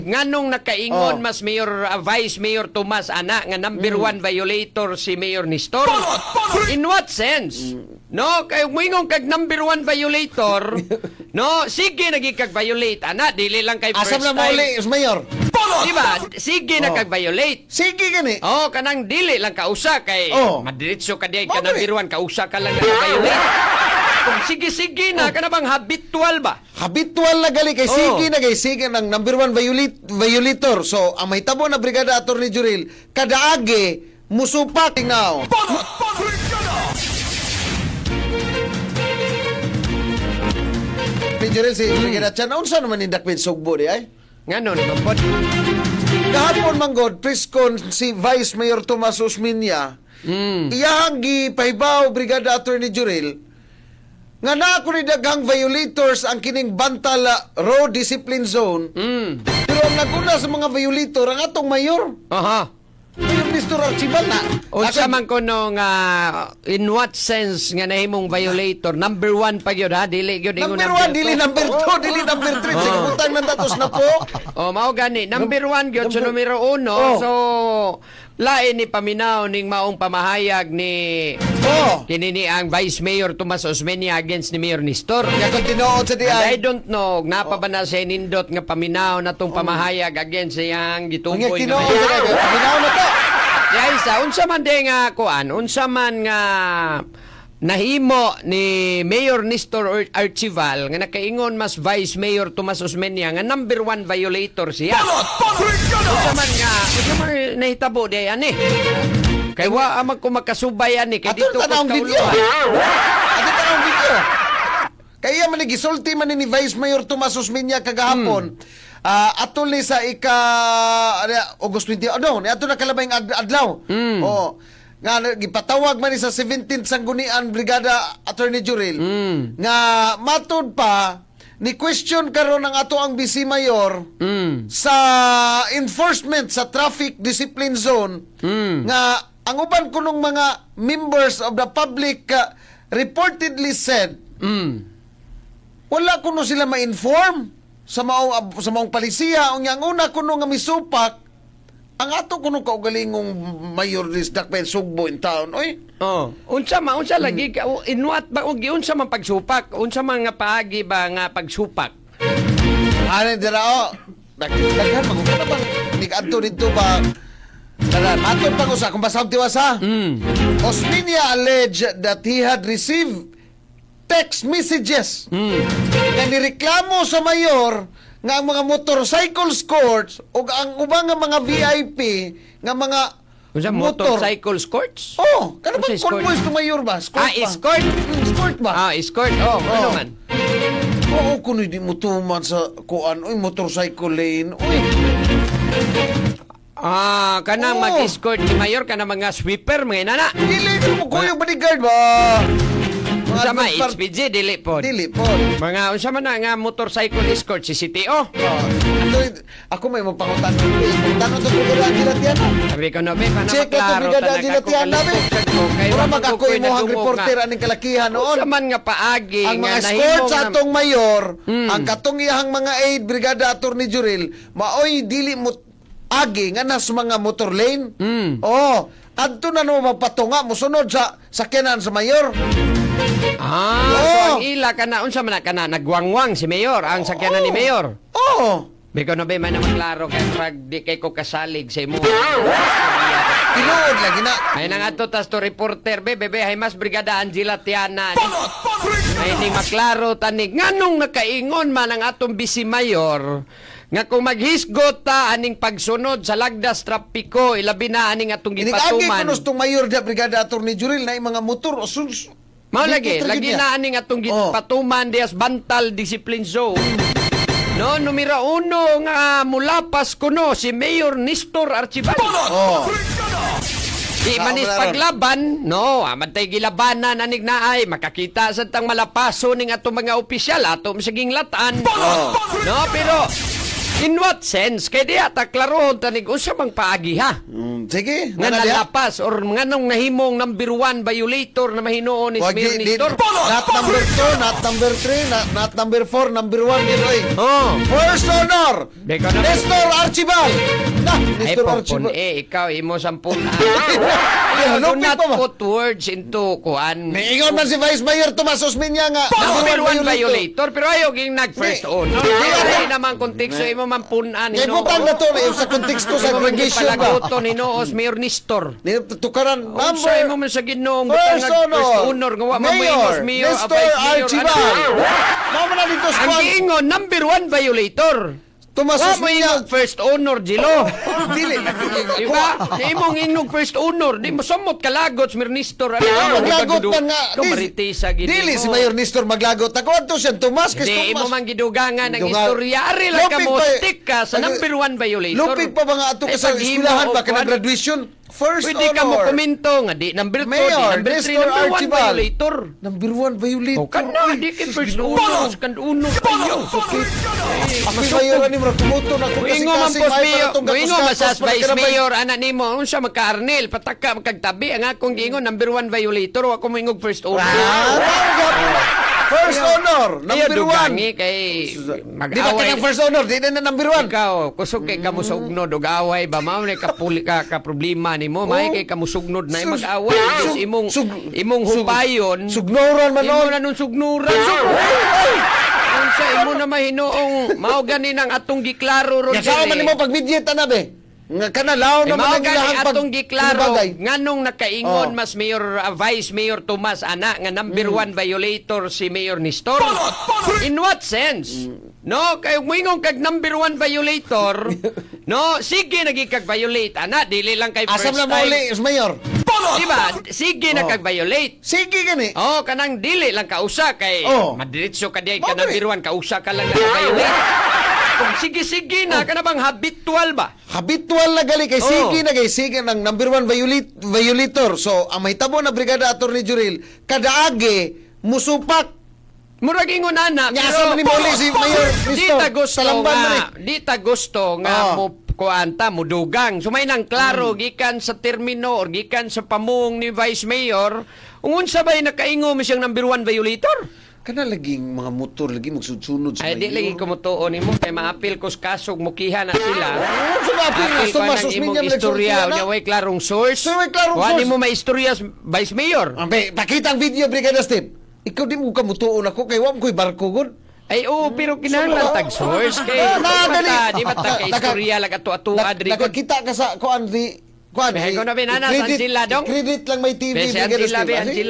Nganong nakaingon mas Mayor Vice Mayor Tomas ana nga number one violator si Mayor Nestor? In what sense? No, kay moingon kag number one violator, no, sige nagi kag violate ana dili lang kay first Asam na time. mauli, Mayor. Diba? Sige na kag violate. Sige gani. Oh, kanang dili lang kausa kay madiretso ka diay ka Mabri. number one kausa ka lang na violate. Kung sige na kana bang habitual ba? Habitual na gali kay sige na kay sige ng number one violator. So, ang mahitabo na Brigada Attorney Juril, kadaage, musupak now. Ni Juril, si Brigada Chan, unsa naman yung dakpin sugbo di ay? Nganon, mapod. Kahapon manggod, preskon si Vice Mayor Tomas Osmeña, iyahang gipahibaw Brigada Attorney Juril, nga na ako ni daghang violators ang kining Bantala Road Discipline Zone. Pero ang naguna sa mga violator ang atong mayor. Aha. Mayor Nestor Archibald na. Unsa man ko nung in what sense nga nahimong violator? Number one pa gyud ha, dili gyud ingon Number 1, dili number 2, dili number 3. Sige, butang ng datos na po. Oh, mao gani. Number one gyud sa numero 1. So lain ni paminaw ning maong pamahayag ni kini ni ang Vice Mayor Tomas Osmeña against ni Mayor Nestor. Kaya kung tinuod sa And I don't know, napa ba na sa nindot nga paminaw na tong pamahayag against siyang gitumboy Kung nga tinuod sa mayor. paminaw na to. Ya isa, unsa man de nga kuan, unsa man nga nahimo ni Mayor Nestor Archival nga nakaingon mas Vice Mayor Tomas Osmeña nga number one violator siya. Unsa man nahitabo de ani. Kay wa amang ko makasubay ani kay dito ko tanawang video. Ato tanawang video. Kaya man gisulti man ni Vice Mayor Tomas Osmeña kagahapon. Atol ni sa August 20. Ni ato na kalabayng adlaw. Nga gipatawag man ni sa 17th Sanggunian Brigada Attorney Juril nga matud pa ni question karon ang ato ang Vice Mayor sa enforcement sa traffic discipline zone nga ang uban kunong mga members of the public reportedly said wala kuno sila ma-inform sa maong palisiya unyang una kuno nga misupak ang ato kuno kaugalingong mayor dis dakpen sugbo in town oy. Unsa lagi inuat ba og unsa man pagsupak? Unsa man nga paagi ba nga pagsupak? Ano dira daghan magugana bang nig-adto dito ba? Tara, aton pag-usa kung basab tiwasa. Osmeña alleged that he had received text messages nga nireklamo sa mayor nga ang mga motorcycle escorts o ang ubang nga mga VIP nga mga motorcycle escorts? Kano bang convoys to mayor ba? Escort? Escort ba? Escort. Ano man? Kuno di mo tuman sa kuan oy motorcycle lane. Oy. Kanang mag-escort ni mayor kanang mga sweeper mga inana. Dili mo kuyog bodyguard ba? Unsa man HPG dili pod. Mga unsa man nga motorcycle escort si CTO. Ako may magpangutan ko. Tanong to Brigada Angela Tiana. Sabi ko no be Check klaro Brigada Angela Tiana be. Wala mag-ako imong reporter aning kalakihan noon. Unsa man nga paagi ang nga mga escort sa atong mayor, ang katong iyahang mga aid Brigada Attorney Juril, maoy dili mo agi nga nas mga motor lane. Adto na no mapatunga mo sunod sa sakyanan sa mayor. So ang ila kana unsa man kana nagwangwang si mayor ang sakyanan ni mayor. Biko no be man naman klaro kay pag di kay ko kasalig sa imo. Tinuod lagi na. Ay nang ato tas to reporter bebe hay mas Brigada Angela Tiana. Ay ni maklaro tanig nganong nakaingon man ang atong Vice Mayor nga kung maghisgot ta aning pagsunod sa lagdas trapiko ilabi na aning atong gipatuman. Inigagi kuno tong mayor da Brigada Attorney Juril na mga motor o mao lagi na aning atong gipatuman dias Bantal Discipline Zone. No, numero 1 nga mulapas kuno si Mayor Nestor Archival. Di manis paglaban, no, amantay gilabanan anig naay makakita sa tang malapaso ning atong mga opisyal ato saging latan. No, pero In what sense? Kaya di ata klarohon tanig usa mang paagi ha. Sige, Nga diha? nalapas or nga nung nahimong number 1 violator na mahinoon ni Wag Mayor Nestor. not number 2, not number 3, not number 4, number 1 din oy. Oh. First honor. Di ko na- Nestor Archibald. Na, Ay Nestor po, Archibald. ikaw imo sampun. Yeah, Do lupit not pa ba? put words into kuan. Niingon man si Vice Mayor Tomas Osmeña nga Number 1 violator. violator pero ayaw ging nag first Di. honor. Di. Di naman konteksto imo man punan Kaya butang na to sa konteksto sa aggregation ba? palagoto ni Noos Mayor Nestor. Tukaran Unsa imo number man sa Ginoong first first honor nga wa man mo ingos mayor Nestor Archibald. Mao na dito Ang squad. giingon number 1 violator. Tomas Wa mo ingog Osmeña. first honor Jilo. Dili. Diba? Di imong ingog first honor. Di mo samot kalagot Mayor Nestor. Maglagot man nga. Kumaritisa gid. Dili si Mayor Nestor maglagot. Ako ato siya Tomas kay Di imo Tomas. man gidugangan ang Gidugang- istorya. Ari lang ka Lupit mo pa eh. stick ka sa number 1 violator. Lupig pa ba nga ato ka sa paghimo eskwelahan ba og ka kuan, graduation? First Pwede ka mo honor. komento nga di number 2, di Mayor number 3, Nestor number 1 Archibald. violator. Number 1 violator. O kana di kay first honor, kan uno kayo. Ako mayor ani mo kumuto na kung Ingo man pos mayor, ingo masas vice mayor. mayor ana nimo unsa magka-arnel pataka magkagtabi ang akong giingon number 1 violator wa ko moingog first honor. First honor, Ayaw number 1. dugangi kay Di ba mag-away. kanyang first honor? Di na number 1. Ikaw, kusog kay kamusugnod og away ba mao ni kapuli ka problema nimo may kay kamusugnod na mag-away Diyos imong hupayon Sugnoran man imo on. na nun sugnuran unsa imo na mahinoong mao gani nang atong giklaro ro Yasawa man nimo pag midyeta na be. Nga kanalaw Eh, naman mao ang gani ilahang atong giklaro bagay. nganong nakaingon Oh. mas Mayor Vice Mayor Tomas ana nga number 1 violator si Mayor Nestor. In what sense? No, kay moingon kag number 1 violator, no, sige nagi kag violate ana dili lang kay first Asam na time. mauli, Mayor. Diba? Sige na Oh. kag violate. Sige gani. Oh, kanang dili lang kausa kay Oh. madiretso ka diay Mao ka number gani. 1 kausa ka lang na violate. Kung sige-sige na kana bang habitual ba? Habitual na gali kay Oh. sige na kay sige ng number 1 violator. So, ang mahitabo na Brigada Attorney Juril, kadaage musupak. Murag ingon ana, Nya asa man ni muli si Mayor di Nestor. ta gusto Talamban man nga, di ta gusto nga Oh. mo kuanta mo dugang. Sumay nang klaro gikan sa termino or gikan sa pamung ni Vice Mayor, unsa bay nakaingo mo siyang number 1 violator? Kana laging mga motor lagi magsunod sa Ay di lagi ko mo tuon nimo kay maapil ko sa kasog mukiha na sila. Sa maapil nga, Apil ko Tomas ng Osmeña imong nagsultihan istorya, na. unya way klarong source. So, way klarong Kuha source. nimo may istorya Vice Mayor. Ambe, pakita ang video Brigada Steve. Ikaw di mo kamutuon ako kay wa mo ko'y barko gud. Ay oo, pero kinahanglan tag source kay di ba ta kay istorya lag ato-ato adri ko. Nakakita ka sa kuan di kuan. May ko na binana sa Angela dong. Credit lang may TV Bese Angela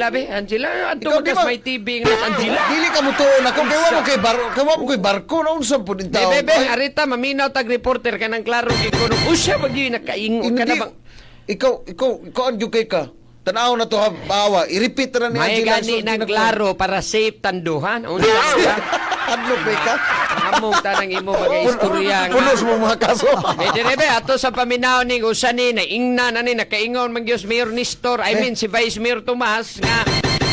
be, Angela, adto Ikaw, di kas ba? may TV nga sa Angela. Dili ka mutuon ako kay wa mo kay barko, kay wa mo ko'y barko na unsa pud in taon. Bebe, arita maminaw tag reporter kanang klaro kay kuno. Usya bagi nakaingon ka na bang Ikaw ang kay ka. Tanaw na to ha, bawa. I-repeat na ni may Angela. gani nang klaro para safe tanduhan. Unsa ka? Adlo kay ka. Among tanang imo bagay istorya nga. Punos mo mga kaso. Eh direbe ato sa paminaw ning usa ni na ingnan ani nakaingon man gyud Mayor Nestor, I mean si Vice Mayor Tomas nga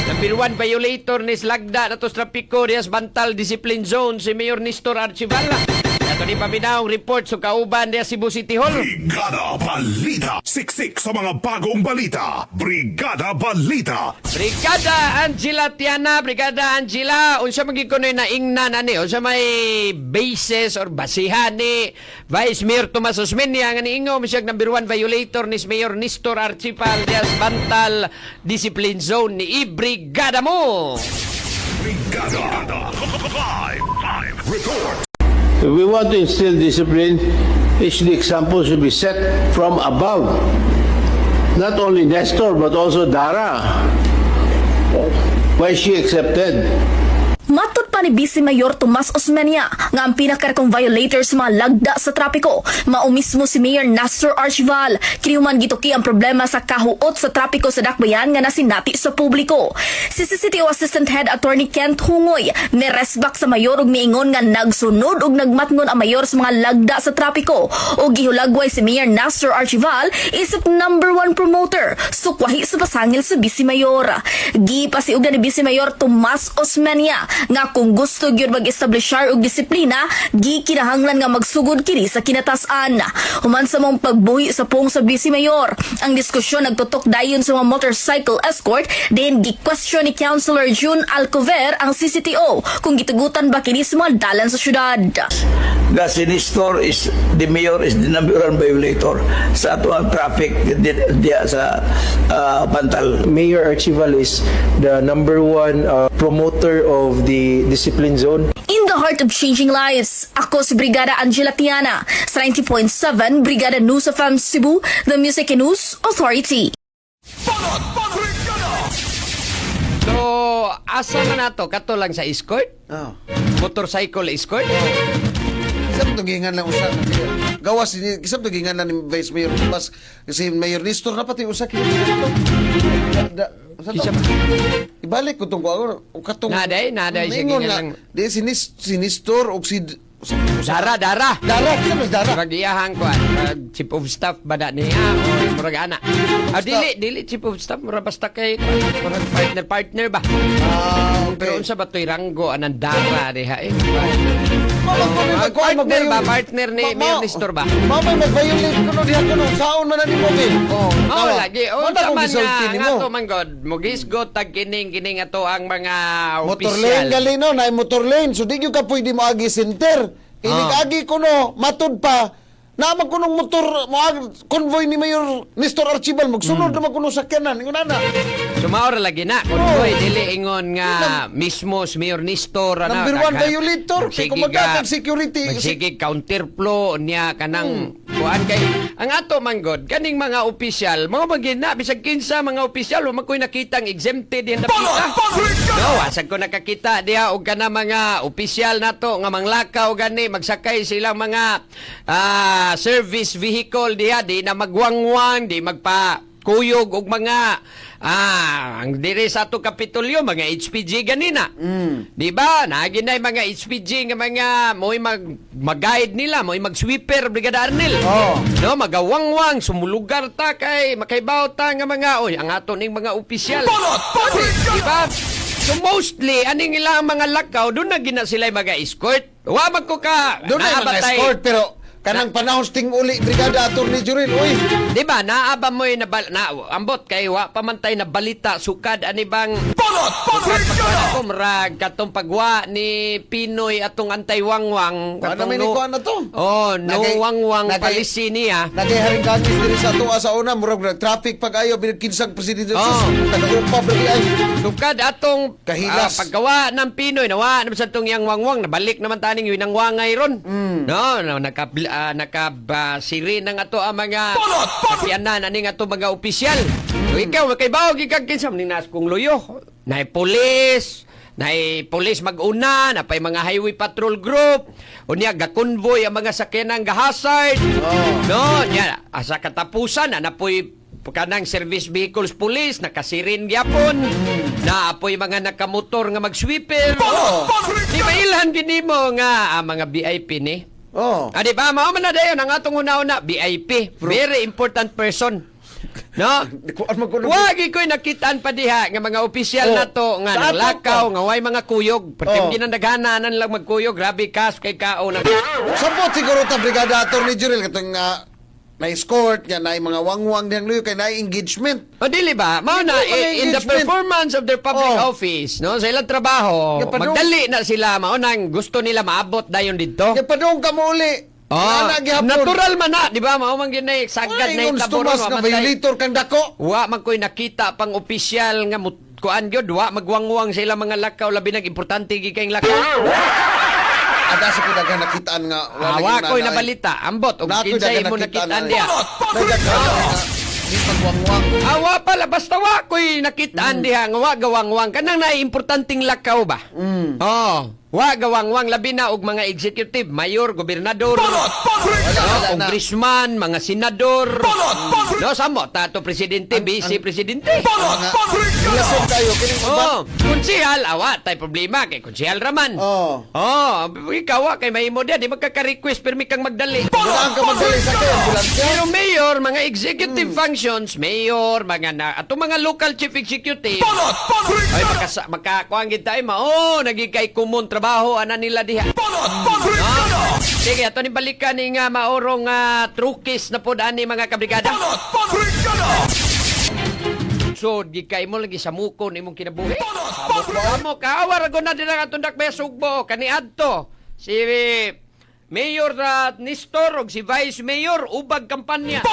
number 1 violator ni Slagda nato sa trapiko dias Bantal Discipline Zone si Mayor Nestor Archibald. Ato ni paminaw report sa kauban dias Cebu City Hall. Brigada Balita. Siksik sa mga bagong balita. Brigada Balita. Brigada Angela Tiana, Brigada Angela, unsa man gyud kuno na ingnan ani, unsa may basis or basihan ni Vice Mayor Tomas Osmeña nga niingon siya number 1 violator ni Mayor Nestor Archibald dias Bantal Discipline Zone ni Brigada mo. Brigada. Live. Report. If we want to instill discipline, each example should be set from above. Not only Nestor, but also Dara. Why she accepted? Matud pa ni Vice Mayor Tomas Osmeña nga ang pinakarakong violator sa mga lagda sa trapiko mao mismo si Mayor Nestor Archibald. Kinihuman gituki ang problema sa kahuot sa trapiko sa dakbayan nga nasinati sa publiko. Si CCTO Assistant Head Attorney Kent Hungoy niresbak sa mayor ug miingon nga nagsunod ug nagmatngon ang mayor sa mga lagda sa trapiko ug gihulagway si Mayor Nestor Archibald isip number 1 promoter sukwahi sa pasangil sa Vice Mayor. Gipasiugan ni Vice Mayor Tomas Osmeña nga kung gusto gyud mag-establishar og disiplina, gikinahanglan nga magsugod kini sa kinatasan. Human sa mong pagbuhi sa pung sa Vice Mayor, ang diskusyon nagtutok dayon sa mga motorcycle escort, din gi-question ni Councilor June Alcover ang CCTO kung gitugutan ba kini sa mga dalan sa syudad. The sinistor is the mayor is the number one violator sa ato ang traffic diya sa Pantal. Mayor Archival is the number one promoter of the discipline zone. In the heart of changing lives, ako si Brigada Angela Tiana sa 90.7 Brigada News FM Cebu, the Music and News Authority. So, asa na nato? Kato lang sa escort? Oh. Motorcycle escort? Kisam tugingan lang usa na kaya. Gawas ni kisam tugingan lang ni Vice Mayor Tomas kasi Mayor Nestor na pati usa kini. Isa ba? Ibalik ko tong ko katong Naday sige Ingon nga lang. Di si Nestor og si Dara. Dara, kita mas Dara. Murag iyahang ko, chief of staff ba na niya o murag ana. Dili chief of staff murag basta kay murag partner ba. Pero unsa ba toy ranggo anang Dara diha eh. Partner ni Mayor Nestor ba? Mamay mag-violate ko no diha ko no. Saon man ni mo bin. Oh, lagi. O, saman nga, mo. nga to, manggod. Mugisgot, tag-kining ato ang mga Motor lane opisyal. gali no, na motor lane. So di gyud ka pwede mo agi center. Inig-agi ko no, matud pa. Naman ko nung motor, convoy ni Mayor Nestor Archibal, magsunod naman ko nung sakyanan. Ingon na. Sumaor lagi na. Konvoy, dili ingon nga mismo si Mayor Nestor. Number one violator. Kay kumagatag security. Magsigig counterflow niya kanang kuan kay ang ato manggod kaning mga opisyal mga magina bisag kinsa mga opisyal wa man koy nakitang exempted diha napita. No, asag ko nakakita diha og kana mga opisyal nato nga manglakaw gani magsakay silang mga service vehicle diha di na magwangwang di magpa kuyog og mga ang dire sa ato Kapitolyo mga HPG ganina. Di ba? Naginay mga HPG nga mga mo'y mag-guide nila, mo'y mag-sweeper Brigada Arnel. No, magawangwang sumulugar ta kay makaibaw ta nga mga ang ato ning mga opisyal. Di ba? So mostly aning ilang mga lakaw doon na gina sila mag-escort. Wa man ko ka Doon ay mga escort pero kanang panahon sting uli Brigada Attorney Juril, uy. Di ba, naaba mo yung ambot kay wa pamantay na balita sukad ani bang ako marag katong pagwa ni Pinoy atong antay-wangwang Ano may ni kuan na to? Oh, no wangwang palisi niya. Nagay-haring ganis diri sa tuwa sa una, murag traffic pag-ayo, binagkinsang presidente. Taga-upa, ay. Sukad atong Kahilas. paggawa ng Pinoy, nawa naman sa itong yang wangwang, nabalik naman taning yun ang wangay ron. No, nakabasiri ng ato ang mga kapianan, aning ato mga opisyal. So, ikaw, makaibaw, gikag kinsam, ning nas kong luyo. Naay police mag-una, napay mga highway patrol group, unya ga-convoy ang mga sakyanang ga-hazard. No, nya, asa katapusan, napoy kanang service vehicles police, nakasirin gyapon, naapoy mga nakamotor nga mag-sweeper. Di ba ilan din mo nga mga VIP ni? Di ba, mao man na dayon ang atong una-una, VIP, very important person. No? Wagi ko'y nakitaan pa diha nga mga opisyal na to nga nanglakaw, nga way mga kuyog. Pertim ginandaghanan lang magkuyog, grabe kas kay kao na. Sabot siguro ta Brigada Attorney Juril katong na-escort nga na mga wangwang diyang luyo kay na-engagement. O dili ba? Mao na in the performance of their public office, no? Sa ilang trabaho, magdali na sila, mao nang gusto nila maabot dayon didto. Kaya padung ka mo uli. Natural man na, di ba? Mao man ginay sagad na itaboron nga violator kang dako. Wa man koy nakita pang opisyal nga kuan gyud, wa magwangwang sa ilang mga lakaw labi nag importante gi kayong lakaw. Ada sa kudaga nakitaan nga wa koy nabalita. Ambot og kinsay mo nakitaan diha. Di pagwangwang. Wa pala basta wa koy nakitaan diha nga wa gawangwang kanang naay importanteng lakaw ba. Wa gawangwang labi na og mga executive, mayor, gobernador, Wala na. congressman, mga senador. No, samo tato presidente, vice presidente. Ilasod tayo. Kining uban. Oh, konsehal, awa tay problema kay konsehal raman. Oh. Ikaw kay mahimo dia di magkaka-request permi kang magdali. Gulaan ka magdali sa kayo. Ambulansya. Pero mayor, mga executive functions, mayor, mga ato mga local chief executive. Ay makakuang gid tayo naging kay kumon trabaho ana nila diha. Sige, ato ni balikan ni nga maorong trukis na pod ani mga kabrigada. So, di kay mo lagi sa mukon imong kinabuhi. Amo kaawar go na dira atong dakbay sugbo kaniadto. Si Mayor Nestor og si Vice Mayor ubag kampanya.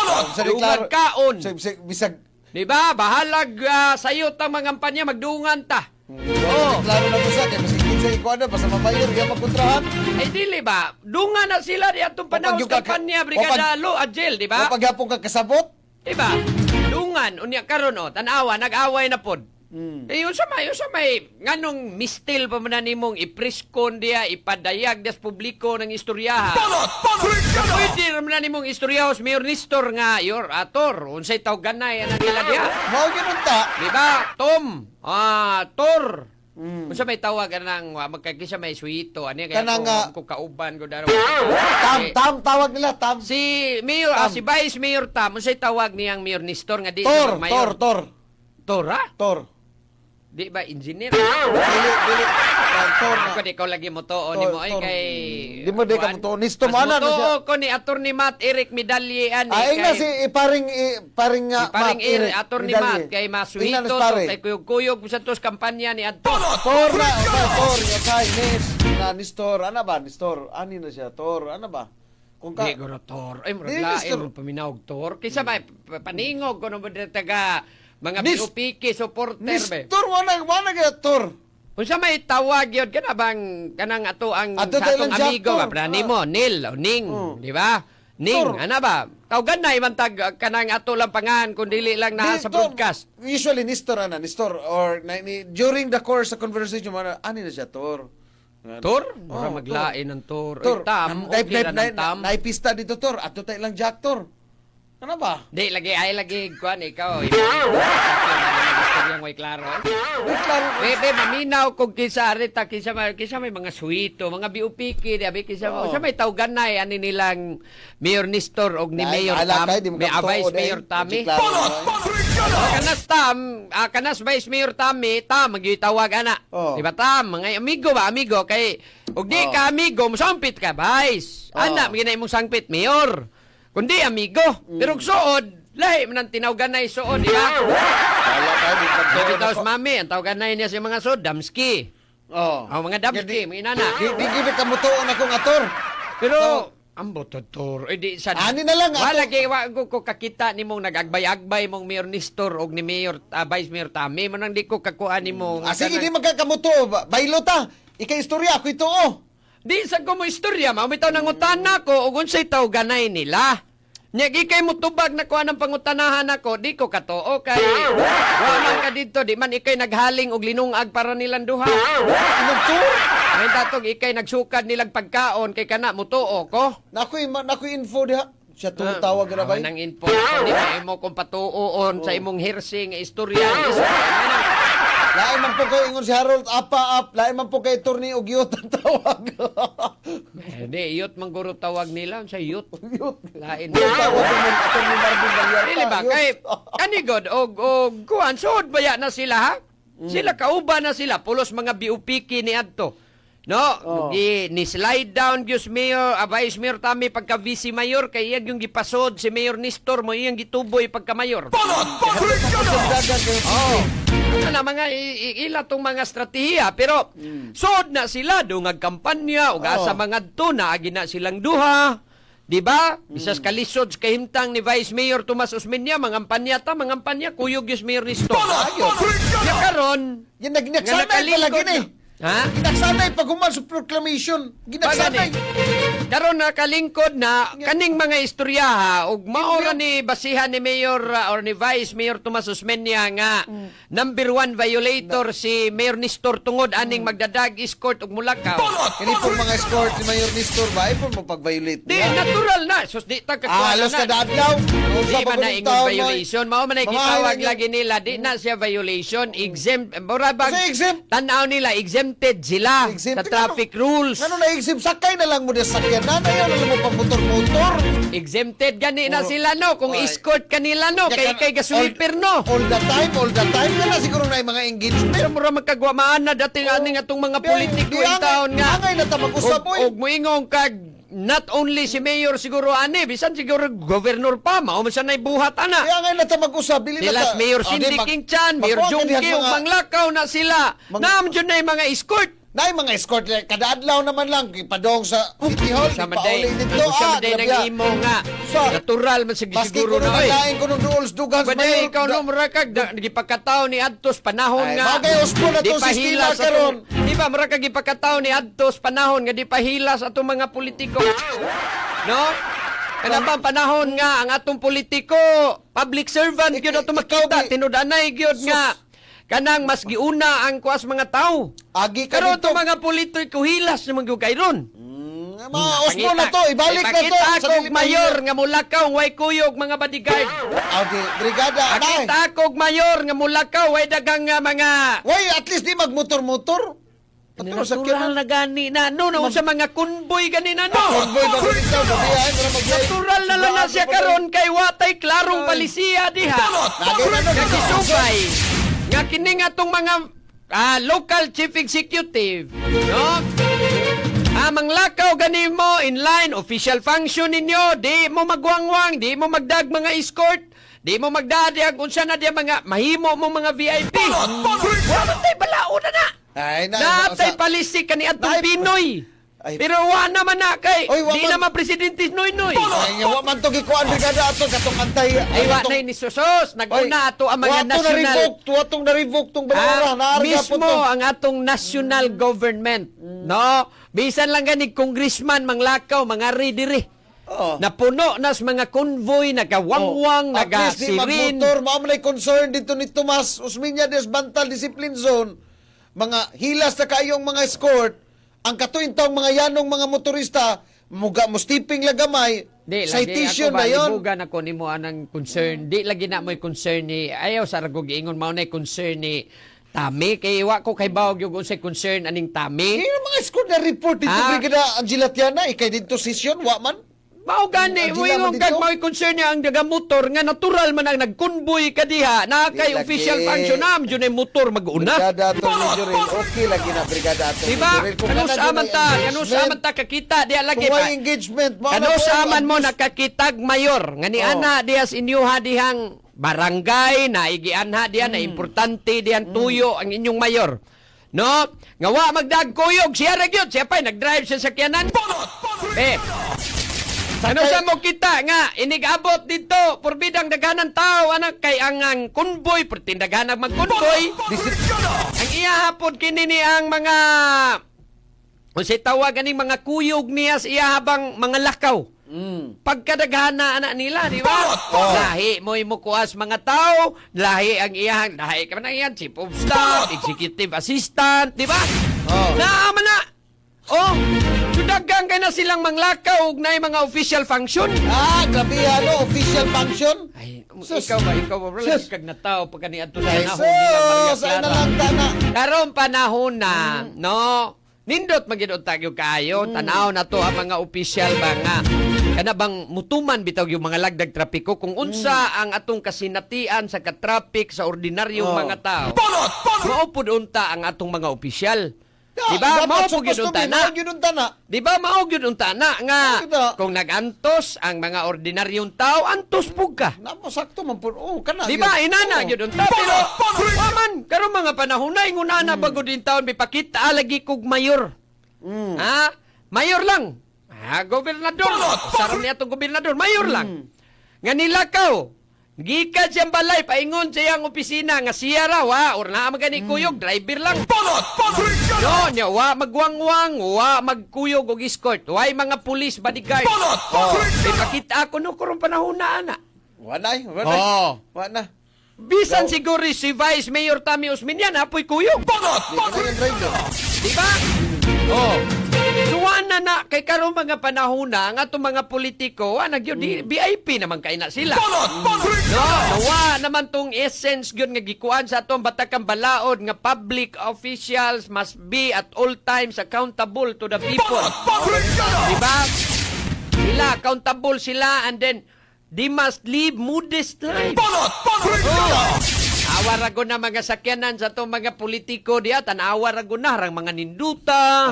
Ubag kaon. Bisag. Di ba? Bahalag sayo tang mga kampanya magdungan ta. Klaro na po sa kaya masig sa ikuan na basta mabayar iya magkontrahan. Ay dili ba? Dungan na sila di atong panahon sa kampanya Brigada Lo Adjel, di ba? Paghapon ka kasabot. Diba? Dungan, unya karon tanawa, nag-away na pod. Yung sa may, nganong mistil pa man nimong ipriskon diya, ipadayag das publiko ng istoryaha. Pwede naman nimong istoryaha sa Mayor Nestor nga, yor, ator, unsay tawag ganay, anang nila diya. Mao gyud ta. Diba? Tom, Tor. Unsa may tawag kanang magkakisa may suito ani kaya Kanang, ko kauban ko daro. Tam tawag nila tam. Si Mayor, si Vice Mayor Tam, unsay tawag niyang Mayor Nestor nga di Tor. Tor, ha? Tor. Di ba engineer? Dili. Tor na. Ako di ko lagi mo to ni mo ay Tor. kay Di mo di ka mo to. Nisto mana na siya. ko ni Attorney Matt Eric Medalye ani Ay na si paring paring Attorney Matt kay masuhito kay kuyog sa tos kampanya ni adto. Tor na, Tor, kay Nestor, ana ba? Nestor, ani na siya, Tor, ana ba? Kung ka, Di guro Tor. Ay murag Di, lain Nestor. mo paminawag Tor. Kisa may paningog ko no taga mga Nis- POPK supporter be. Nestor, wala kaya, Tor. Unsa may tawag yun kanang ato ang Ato sa tayo atong lang siya, amigo Tor. ba prani mo Nil o Ning, di ba? Ning, Tor. ana ba? Tawagan na ibang tag kanang ato lang pangahan kung dili lang na sa Tor, broadcast. Usually, Nestor, or during the course of conversation, ani na siya, Tor. Tor? Mura Oh, maglain ng Tor. Tor, Ay, Tam, okay ra ng Tam. naipista dito, Tor. Ato tayo lang Jack, Tor. Ano ba? Di, lagi, kuan, ikaw. Yung way klaro. Klaro. Bebe, maminaw kung kisa arita, kisa may mga suito, mga BOPK, diabi, kisa may tawganay, ani nilang Mayor Nestor og ni Mayor Tam, may Vice Mayor Tami. Kanas Vice Mayor Tami, Tam, magyutawag ana. Di ba Tam, mga amigo, kay, og di ka amigo, musampit ka, Vice. Ana, maginay mong sangpit, Mayor. Kundi amigo, pero suod, lahi man ang tinawganay suod, di ba? Sabi taos mami, ang tawaganay niya sa mga suod, Damski. Mga Damski, mga inana. Di gibit ka mo tuon akong ator. Pero, ang bototor, di sa... Ani na lang, Wala kay ko kakita ni mong nag-agbay-agbay mong Mayor Nestor og ni Mayor, Vice Mayor Tami, manang di ko kakuha ni mong... Sige, di magkakamuto. Baylo ta. Ika-istorya ako ito, Di sa ko mo istorya, mamitaw nang utana ko, og unsay tawaganay nila. Nya gikay mo tubag na kuha ng pangutanahan ako, di ko katoo kay waman ka dito, di man ikay naghaling og linungag para nilang duha. Anong Tor? May datog ikay nagsukad nilang pagkaon kay kana mutuo ko. Nakoy info diha. Siya tawag na ba? Nang info ko di mo kung patuoon sa imong hearsay nga istorya. Lain man po kayo ingon si Harold Apa-Up. Lain man po kayo Torni og Yut ang tawag. Hindi, yut mangguro tawag nila sa yut. Yut. Lain. Tawag naman ato ni Marvin Vallarta. Dili ba kay kanigod og kuan sud baya na sila ha? Sila kauban na sila pulos mga BOPK ni adto. No, ni slide down gyus Mayor, Vice Mayor Tami pagka Vice Mayor kay iyang yung gipasod si Mayor Nestor mo iyang gituboy pagka mayor. Ano na mga ila tong mga estratehiya pero sod na sila dungag kampanya ug asa mga to na agi na silang duha. Di ba? Bisas kalisod sa kahimtang ni Vice Mayor Tomas Osmeña, mangampanya kuyog yung Mayor Nestor. Ya karon, Yan nagsanay talaga ni. Ha? Ginagsanay pag human sa proclamation. Ginagsanay. Karon nakalingkod na kaning mga istorya ha ug maora ni basihan ni Mayor or ni Vice Mayor Tomas Osmeña nga number 1 violator si Mayor Nestor tungod aning magdadag escort ug mulakaw. Kini pong mga escort ni Mayor Nestor ba ay po mo pag-violate Di niya. natural na sus di ta Halos kada adlaw. Di man na ingon violation. Mao man ay gitawag Mga- lagi nila. Di na siya violation. Exempt. Mura bag Kasi exempt. tanaw nila. Exempted sila Exempt. sa traffic rules. Ano na exim sakay na lang mo sa sakyan. Nanayaw na lang mo pang motor-motor. Exempted gani na Oh. sila no. Kung Ay. escort kanila no. Ya, Kay gaswiper no. All the time. Yan na siguro na yung mga engagement. Pero mura magkagwamaan na dating aning atong mga politiko in taon nga. Angay na tamag-usap Og moingong kag not only si Mayor siguro ani. Bisan siguro governor pa. Mao man siya na buhat ana. Kaya nga na tamag-usap. Bili na Sila ta- Mayor Ah, Cindy di, mag- King Chan, Mayor magkuha ka Jungki, diyan ug mga- manglakaw na sila. Naam dyan na yung mga escort. Na yung mga escort, kada adlaw naman lang, padong sa City Hall, Sa maday, ipauli dito, sa maday grabe. ng imo nga. Sa- Natural man sige Maski siguro ko nung na. oy. nagkain ko nung rules, dugan sa Pwede mayor. ikaw no murakag gipakataw ni Adtos panahon Ay, nga. bagay, uspo na di tong pa sistema hilas karon. Di ba murakag gipakataw ni Adtos panahon nga di pa hilas atong mga politiko. No? Kana ba ang panahon nga ang atong politiko, public servant gyud ato makita, tinud-anay gyud nga kanang mas giuna ang kuas mga tao. Agi ka Pero dito. itong mga politiko hilas naman gyud kayron. Mga uspo na to, ibalik na to. Ipakita sa akong dili- mayor nga mulakaw, way kuyog mga bodyguard. Okay, brigada, anay. Pakita akong mayor nga mulakaw, way dagang nga mga... Why, at least di magmotor-motor. Patro sa Natural na gani na. No, sa mga kunboy gani na no. Convoy ba rin ito? Babiyahin mo na mag-flight. Natural na lang na siya karon kay watay klarong palisiya diha. Lagay na nun. Nakisubay. Nga kini nga tong mga local chief executive, no? Manglakaw gani mo in line official function ninyo, di mo magwangwang, di mo magdag mga escort, di mo magdadi ang unsa na di mga mahimo mo mga VIP. Wa tay balao na. Ay, Natay palisi kani atong Nay, Pinoy. ay. Pero wa naman na kay Oy, wa di man- naman presidente Noynoy. Ay, wa man to gikuan brigada ato katong antay. Ay wa na ni susos, naguna ato ang mga national Tuwatong na-revoke tong balura. Naarga po mismo to. ang atong national government. No? Bisan lang gani congressman manglakaw, mga diri. Oh. Napuno nas mga convoy, nagawangwang, At least di nagasirin. magmotor, mao man ay concern dito ni Tomas Osmeña Desbantal Discipline Zone. Mga hilas na kayong mga escort, ang katuintang mga yanong mga motorista, mustiping lagamay, Di, citation lagi ako na yon. balibugan ako ni mo anang concern. Di lagi na mo'y concern ni, ayaw sa ragog ingon, mao na'y concern ni Tami. Kay iwa ko kay bawag yung unsay concern aning Tami. Yung mga escort na report dito, Ah. Brigada Angela Tiana, ikay dito session, wa man. Mao gani, Ang mo dila yung man kag dito? mo'y concern niya ang daga motor nga natural man ang nagkunboy ka diha. Na kay Di lagi. official function na jud ay motor mag-una. Brigada ato ni Jurel, okay lagi na Brigada ato ni Diba? Jurel. Kung Kano kana sa man dyan ta, ay kano sa man ta kakita diha lagi Kung pa. may engagement, mao Kano na po, sa man mo ang- nakakitag mayor nga ni Oh. ana diha sa inyuha dihang barangay na igianha diha na importante dihan tuyo ang inyong mayor. No? Nga wa magdagkuyog siya ra gyud, siya pa'y nagdrive sa sakyanan. Ano sa mo kita nga inigabot dito purbidang daghanan tao anak kay ang convoy pertindaghanang magkonvoy ang iyahapon kini ni ang mga unsay tawag aning mga kuyog niya sa iya habang mga lakaw. Pagkadaghana anak nila, di ba? Lahi mo kuas mga tao, lahi ang iyang, lahi ka man ang iyang chief of staff, executive assistant, di ba? Naama na! Oh, sudagang ka na silang manglakaw ug naay mga official function. grabe ano, official function. Ay, Sus. ikaw ba? Wala Sus. kag nataw pag kani adto Ay, na nahon nila Maria sus, ay na Clara. lang tana. Karong panahon na, no? Nindot magidot tagyo kayo, tanaw na to ang mga opisyal ba nga. Kana bang mutuman bitaw yung mga lagdag trapiko kung unsa ang atong kasinatian sa katrapik sa ordinaryong mga tao. Maupod unta ang atong mga opisyal. Di ba? Maupod yun unta na. Di ba mao gyud unta na nga Kita. kung nagantos ang mga ordinaryong tao, antos pug ka. Naposakto man po. Oh, kana. Di ba? yun. Inana Oh. gyud unta pero waman karon mga panahon na ingunana bago din taon bipakita lagi kog mayor. Ha? Mayor lang. Gobernador. Sarap niya itong gobernador. Mayor lang. Nga nilakaw. Gikan siyang balay, paingon siyang opisina nga siya raw, ha? Or na magani kuyog, driver lang. No, niya, wa magwangwang, wa magkuyog og escort. Wa'y mga pulis, bodyguard. Ipakita ako no, kurong panahon na, ana. Wanay. Oo. Wana. Bisan siguro si Vice Mayor Tami Osmeña, apoy kuyog. Di ka na yung driver. Di ba? Oh. Suwan na kay karong mga panahon na nga itong mga politiko, nagyo di VIP naman kay na sila. No, nawa naman tong essence gyud nga gikuan sa atong batakang balaod nga public officials must be at all times accountable to the people. Diba? Sila accountable sila and then they must live modest life. Awa rago na mga sakyanan sa itong mga politiko diya, tanawa rago na rang mga ninduta.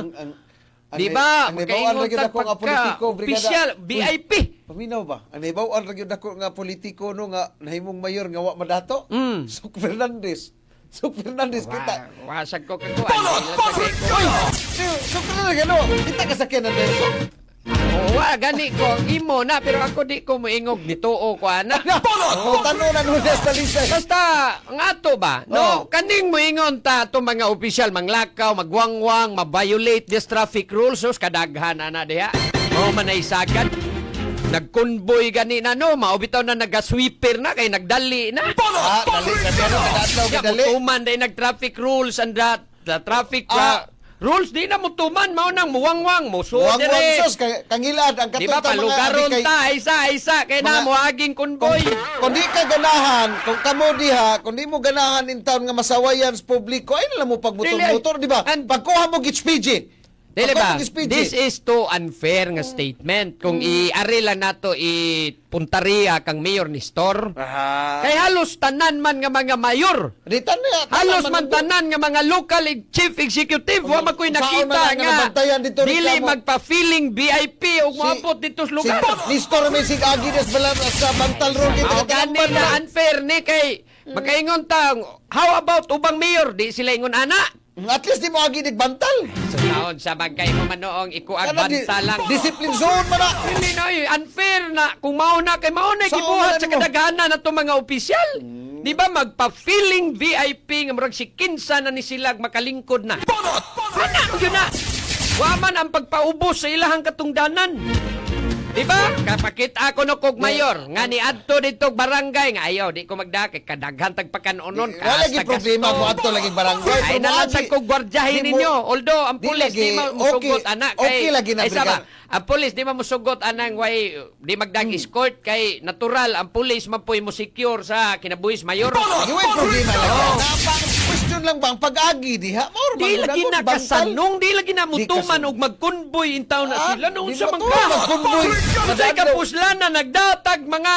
Di ba? Ang naibawan ra gyud ako nga politiko, Official, VIP. Paminaw ba? Ang naibawan ra gyud ako nga politiko no nga nahimong mayor nga wa madato. Sok Fernandez. Sok Fernandez kita. Wasag ko kakuan. Sok Fernandez ano? Kita kasakyan na Nelson. Oo, gani ko. Imo na, pero ako di ko moingog nito o ko ana. Oh, tanunan mo sa lisay. Basta, ang ato ba? No, kaning moingon ta itong mga opisyal, manglakaw, magwangwang, mabiolate this traffic rules, sus kadaghan na diha. O manaysagad. Nag-convoy gani na no, maubitaw na naga-sweeper na kay nagdali na. Dali na pero kadadlaw Kaya kadali. mutuman day nag-traffic rules and the traffic rules di na mutuman mao nang muwangwang mo so Wang dire. sos kangilad ang Di ba katong palugaron ta isa kay na mga- moaging convoy. Kung di ka ganahan, kung kamo diha, kung di mo ganahan in town nga masawayan sa publiko, ay lang mo pagmotor-motor, di ba? And- Pagkuha mo gitspiji. Dili ba? Pagkuha mo This is too unfair nga statement kung i-ari lang nato i-puntariya kang Mayor Nestor. Kay halos tanan man nga mga mayor. Dito na. Halos man tanan nga mga local chief executive wa man ko'y Saan nakita man nga nga nabantayan dito dili reklamo? magpa-feeling VIP o moabot dito sa lugar. Nistor may sig agi des bala sa Bantal Road kita Ang gani na unfair ni kay makaingon ta how about ubang mayor di sila ingon ana. At least di mo agi dig Bantal. So naon sa bagay mo manoong ikuag banta lang. Discipline zone man na. Hindi na unfair na kung mao na kay mao na Sa gibuhat una sa mo. kadaghanan na itong mga opisyal. Di ba magpa-feeling VIP nga murag si kinsa na ni sila makalingkod na. Ana yun na. Wa man ang pagpaubos sa ilahang katungdanan. Di ba? Kapakit ako no kog mayor nga ni adto dito barangay nga ayaw di ko magdakay kadaghan tagpakanunon Wala lagi problema mo adto lagi barangay. ay nalansag ko gwardyahin Di mo- ninyo. Although ang di pulis di lagi- mamusugot okay- anak okay lagi na, ay sama, brigada. ang pulis di mamusugot anang way di magdag escort kay natural ang pulis mapoy mo secure sa kinabuhis mayor. Lagi way problema lang. Napang question lang bang pag-agi diha? Maor Di lagi na kasanong, di lagi na mutuman kasanong. og magkonvoy in town na sila noon di sa mo to, mga magkonvoy. Kasi kapuslan na nagdatag mga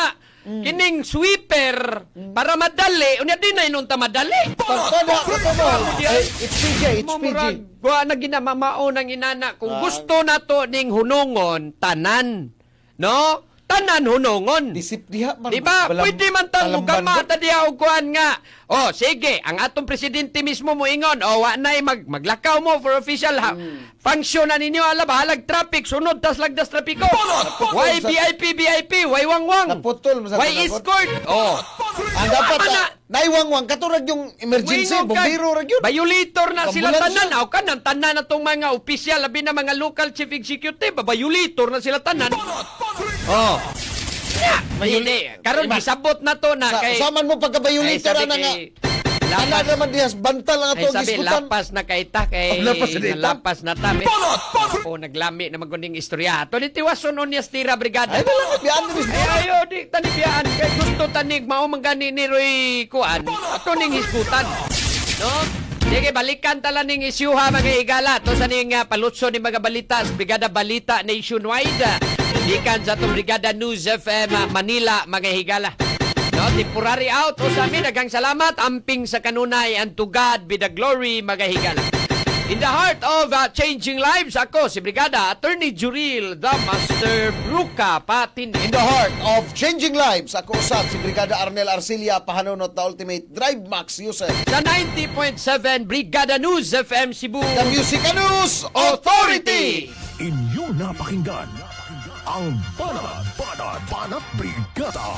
kining sweeper para madali. Unya di na inunta madali. Pagkada ko to mo. It's PJ, it's PJ. Mamurag, wa na ginamamao ng inana. Kung gusto na to ning hunungon, tanan. No? Tanan hunungon. Disip diha man. Di ba? Walang- Pwede man tang walang mugama bandot. ta diha og kuan nga. Oh, sige, ang atong presidente mismo mo ingon, oh, wa nay maglakaw mo for official function na ninyo ala bahalag traffic sunod tas lagdas trapiko. Why VIP, why wangwang? Naputol mo sa Why panagot. escort? Oh. Ang dapat Wala. naiwangwang katurag yung emergency, Wingog ka. bombero ra gyud. Violator na sila Ambulansya. tanan. Aw kanan tanan na tong mga opisyal labi na mga local chief executive, violator na sila tanan. Oh. Yeah, hindi. Karon gisabot na to na kay Saman mo pagka-violator Ay, sabi na nga. kay- Ana lapas, naman dihas bantal ang ay ato sabi, giskutan. lapas na kay ta kay Lapas na ita. lapas na ta. O naglami na maguning istorya. To ni tiwason onyas tira brigada. Ay wala na biyaan ni Ay ayo di tanibiyaan kay gusto tanig mao mangani ni Roy kuan. Ato ning hisgutan. No? Sige, balikan tala ning isyuha mga higala. To sa ning palutso ni mga balita, sa Brigada Balita Nationwide. Ikan sa itong Brigada News FM Manila, mga higala. No, temporary out. O sa amin, nagang salamat. Amping sa kanunay and to God be the glory, mga higala. In the heart of changing lives, ako si Brigada Attorney Juril, the Master Bruca Patin. In the heart of changing lives, ako usab si Brigada Arnel Arcilia, pahanunot na Ultimate Drive Max user. Sa 90.7 Brigada News FM Cebu. The Music News Authority! Inyo napakinggan ang Banat Brigada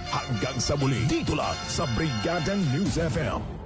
Hanggang sa muli, dito lang sa Brigada News FM.